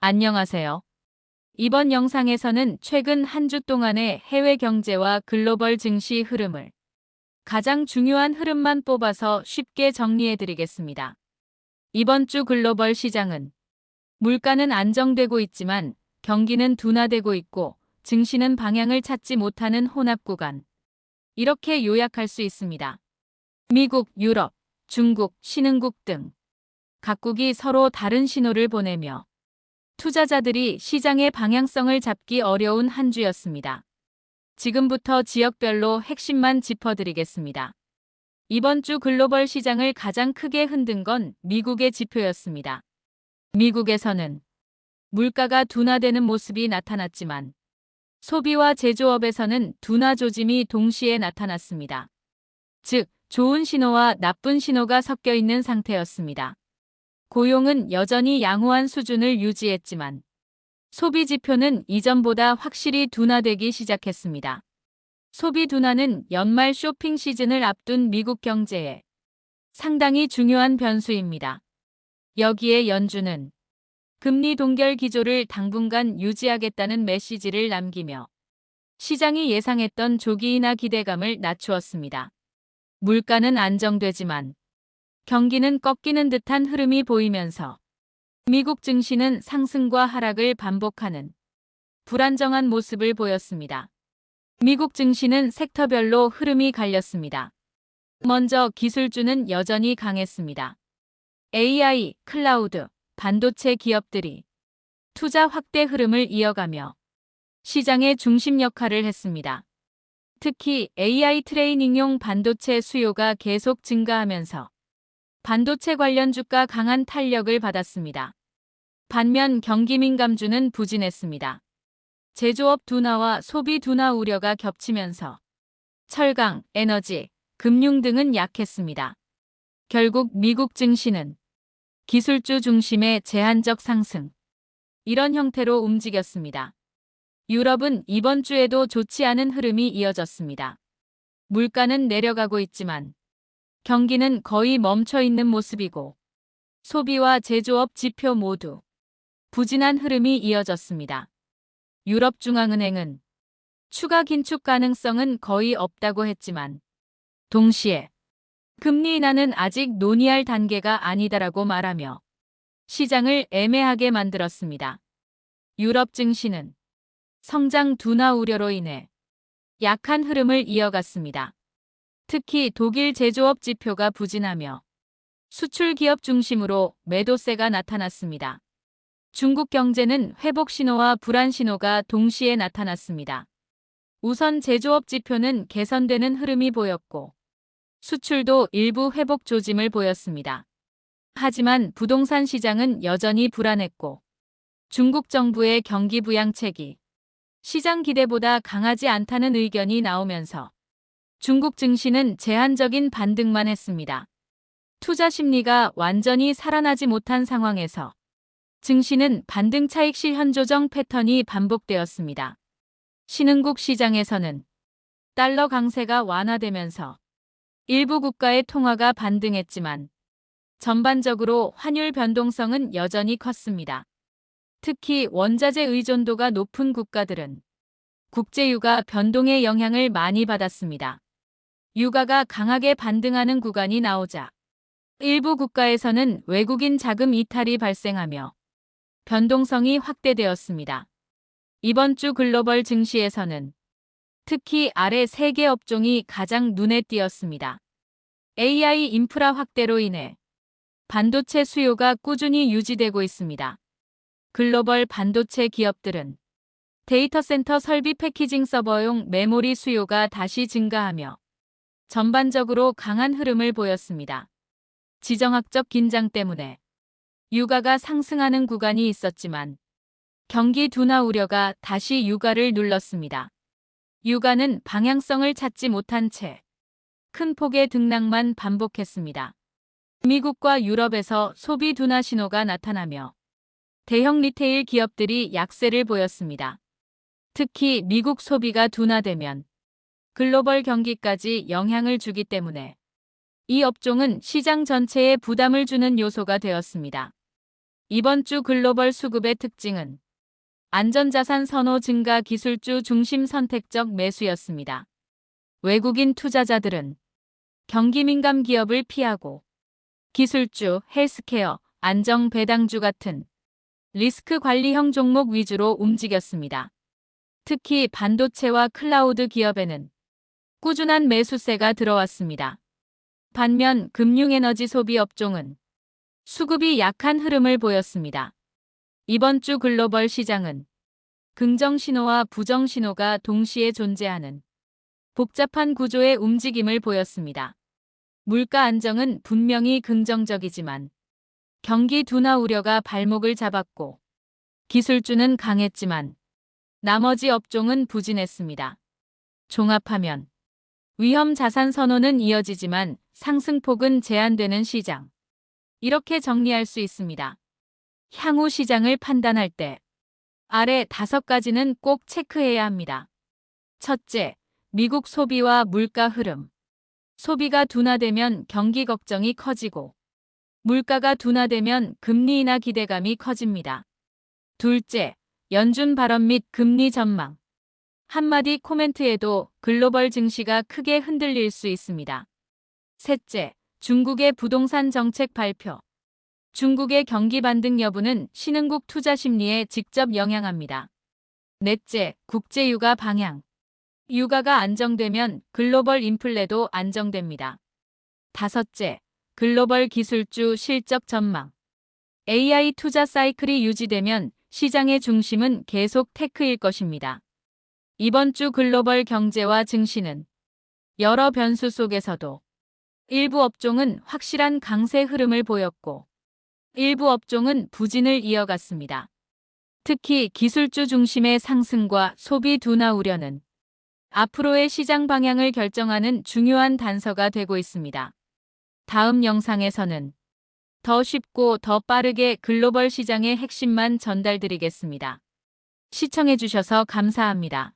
안녕하세요. 이번 영상에서는 최근 한 주 동안의 해외 경제와 글로벌 증시 흐름을 가장 중요한 흐름만 뽑아서 쉽게 정리해 드리겠습니다. 이번 주 글로벌 시장은 물가는 안정되고 있지만 경기는 둔화되고 있고 증시는 방향을 찾지 못하는 혼합 구간. 이렇게 요약할 수 있습니다. 미국, 유럽, 중국, 신흥국 등 각국이 서로 다른 신호를 보내며 투자자들이 시장의 방향성을 잡기 어려운 한 주였습니다. 지금부터 지역별로 핵심만 짚어드리겠습니다. 이번 주 글로벌 시장을 가장 크게 흔든 건 미국의 지표였습니다. 미국에서는 물가가 둔화되는 모습이 나타났지만 소비와 제조업에서는 둔화 조짐이 동시에 나타났습니다. 즉, 좋은 신호와 나쁜 신호가 섞여 있는 상태였습니다. 고용은 여전히 양호한 수준을 유지했지만 소비 지표는 이전보다 확실히 둔화되기 시작했습니다. 소비 둔화는 연말 쇼핑 시즌을 앞둔 미국 경제에 상당히 중요한 변수입니다. 여기에 연준은 금리 동결 기조를 당분간 유지하겠다는 메시지를 남기며 시장이 예상했던 조기 인하 기대감을 낮추었습니다. 물가는 안정되지만 경기는 꺾이는 듯한 흐름이 보이면서 미국 증시는 상승과 하락을 반복하는 불안정한 모습을 보였습니다. 미국 증시는 섹터별로 흐름이 갈렸습니다. 먼저 기술주는 여전히 강했습니다. AI, 클라우드, 반도체 기업들이 투자 확대 흐름을 이어가며 시장의 중심 역할을 했습니다. 특히 AI 트레이닝용 반도체 수요가 계속 증가하면서 반도체 관련 주가 강한 탄력을 받았습니다. 반면 경기 민감주는 부진했습니다. 제조업 둔화와 소비 둔화 우려가 겹치면서 철강, 에너지, 금융 등은 약했습니다. 결국 미국 증시는 기술주 중심의 제한적 상승, 이런 형태로 움직였습니다. 유럽은 이번 주에도 좋지 않은 흐름이 이어졌습니다. 물가는 내려가고 있지만 경기는 거의 멈춰 있는 모습이고 소비와 제조업 지표 모두 부진한 흐름이 이어졌습니다. 유럽중앙은행은 추가 긴축 가능성은 거의 없다고 했지만 동시에 금리 인하는 아직 논의할 단계가 아니다라고 말하며 시장을 애매하게 만들었습니다. 유럽 증시는 성장 둔화 우려로 인해 약한 흐름을 이어갔습니다. 특히 독일 제조업 지표가 부진하며 수출 기업 중심으로 매도세가 나타났습니다. 중국 경제는 회복 신호와 불안 신호가 동시에 나타났습니다. 우선 제조업 지표는 개선되는 흐름이 보였고 수출도 일부 회복 조짐을 보였습니다. 하지만 부동산 시장은 여전히 불안했고 중국 정부의 경기 부양책이 시장 기대보다 강하지 않다는 의견이 나오면서 중국 증시는 제한적인 반등만 했습니다. 투자 심리가 완전히 살아나지 못한 상황에서 증시는 반등 차익 실현 조정 패턴이 반복되었습니다. 신흥국 시장에서는 달러 강세가 완화되면서 일부 국가의 통화가 반등했지만 전반적으로 환율 변동성은 여전히 컸습니다. 특히 원자재 의존도가 높은 국가들은 국제유가 변동의 영향을 많이 받았습니다. 유가가 강하게 반등하는 구간이 나오자 일부 국가에서는 외국인 자금 이탈이 발생하며 변동성이 확대되었습니다. 이번 주 글로벌 증시에서는 특히 아래 3개 업종이 가장 눈에 띄었습니다. AI 인프라 확대로 인해 반도체 수요가 꾸준히 유지되고 있습니다. 글로벌 반도체 기업들은 데이터 센터 설비 패키징 서버용 메모리 수요가 다시 증가하며 전반적으로 강한 흐름을 보였습니다. 지정학적 긴장 때문에 유가가 상승하는 구간이 있었지만 경기 둔화 우려가 다시 유가를 눌렀습니다. 유가는 방향성을 찾지 못한 채 큰 폭의 등락만 반복했습니다. 미국과 유럽에서 소비 둔화 신호가 나타나며 대형 리테일 기업들이 약세를 보였습니다. 특히 미국 소비가 둔화되면 글로벌 경기까지 영향을 주기 때문에 이 업종은 시장 전체에 부담을 주는 요소가 되었습니다. 이번 주 글로벌 수급의 특징은 안전자산 선호 증가, 기술주 중심 선택적 매수였습니다. 외국인 투자자들은 경기 민감 기업을 피하고 기술주, 헬스케어, 안정 배당주 같은 리스크 관리형 종목 위주로 움직였습니다. 특히 반도체와 클라우드 기업에는 꾸준한 매수세가 들어왔습니다. 반면 금융에너지 소비 업종은 수급이 약한 흐름을 보였습니다. 이번 주 글로벌 시장은 긍정 신호와 부정 신호가 동시에 존재하는 복잡한 구조의 움직임을 보였습니다. 물가 안정은 분명히 긍정적이지만 경기 둔화 우려가 발목을 잡았고 기술주는 강했지만 나머지 업종은 부진했습니다. 종합하면 위험 자산 선호는 이어지지만 상승폭은 제한되는 시장. 이렇게 정리할 수 있습니다. 향후 시장을 판단할 때 아래 5가지는 꼭 체크해야 합니다. 첫째, 미국 소비와 물가 흐름. 소비가 둔화되면 경기 걱정이 커지고 물가가 둔화되면 금리 인하 기대감이 커집니다. 둘째, 연준 발언 및 금리 전망. 한마디 코멘트에도 글로벌 증시가 크게 흔들릴 수 있습니다. 셋째, 중국의 부동산 정책 발표. 중국의 경기 반등 여부는 신흥국 투자 심리에 직접 영향합니다. 넷째, 국제 유가 방향. 유가가 안정되면 글로벌 인플레도 안정됩니다. 다섯째, 글로벌 기술주 실적 전망. AI 투자 사이클이 유지되면 시장의 중심은 계속 테크일 것입니다. 이번 주 글로벌 경제와 증시는 여러 변수 속에서도 일부 업종은 확실한 강세 흐름을 보였고 일부 업종은 부진을 이어갔습니다. 특히 기술주 중심의 상승과 소비 둔화 우려는 앞으로의 시장 방향을 결정하는 중요한 단서가 되고 있습니다. 다음 영상에서는 더 쉽고 더 빠르게 글로벌 시장의 핵심만 전달드리겠습니다. 시청해주셔서 감사합니다.